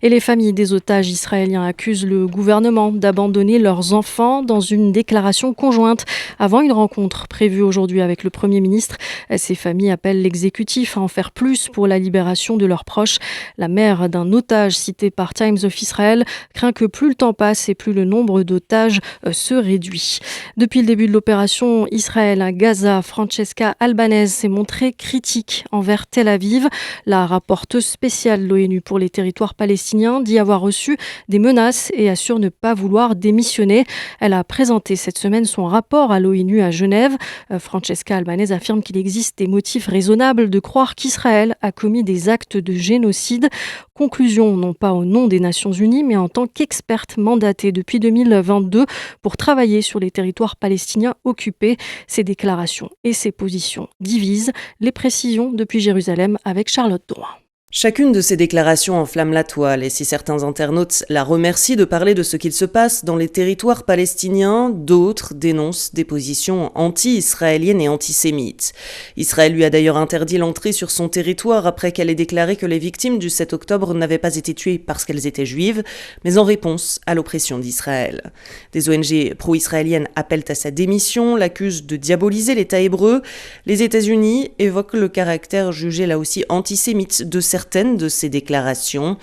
Et les familles des otages israéliens accusent le gouvernement d'abandonner leurs enfants dans une déclaration conjointe avant une rencontre prévue aujourd'hui avec le Premier ministre. Ces familles appellent l'exécutif à en faire plus pour la libération de leurs proches. La mère d'un otage cité par Times of Israel craint que plus le temps passe et plus le nombre d'otages se réduit. Depuis le début de l'opération Israël à Gaza, Francesca Albanese s'est montrée critique envers Tel Aviv. La rapporteuse spéciale de l'ONU pour les territoires palestiniens dit avoir reçu des menaces et assure ne pas vouloir démissionner. Elle a présenté cette semaine son rapport à l'ONU à Genève. Francesca Albanese affirme qu'il existe des motifs raisonnables de croire qu'Israël a commis des actes de génocide. Conclusion, non pas au nom des Nations Unies, mais en tant qu'experte mandatée depuis 2022 pour travailler sur les territoires palestiniens occupés. Ces déclarations et ces positions divisent. Les précisions depuis Jérusalem avec Charlotte Drouin. Chacune de ces déclarations enflamme la toile, et si certains internautes la remercient de parler de ce qu'il se passe dans les territoires palestiniens, d'autres dénoncent des positions anti-israéliennes et antisémites. Israël lui a d'ailleurs interdit l'entrée sur son territoire après qu'elle ait déclaré que les victimes du 7 octobre n'avaient pas été tuées parce qu'elles étaient juives, mais en réponse à l'oppression d'Israël. Des ONG pro-israéliennes appellent à sa démission, l'accusent de diaboliser l'État hébreu. Les États-Unis évoquent le caractère jugé là aussi antisémite de certaines de ces déclarations.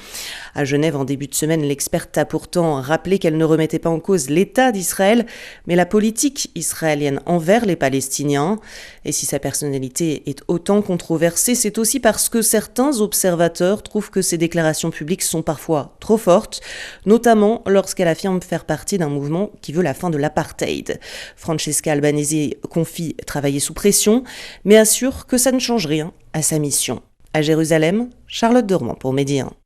À Genève, en début de semaine, l'experte a pourtant rappelé qu'elle ne remettait pas en cause l'État d'Israël, mais la politique israélienne envers les Palestiniens. Et si sa personnalité est autant controversée, c'est aussi parce que certains observateurs trouvent que ces déclarations publiques sont parfois trop fortes, notamment lorsqu'elle affirme faire partie d'un mouvement qui veut la fin de l'apartheid. Francesca Albanese confie travailler sous pression, mais assure que ça ne change rien à sa mission. À Jérusalem, Charlotte Drouin pour Média 1.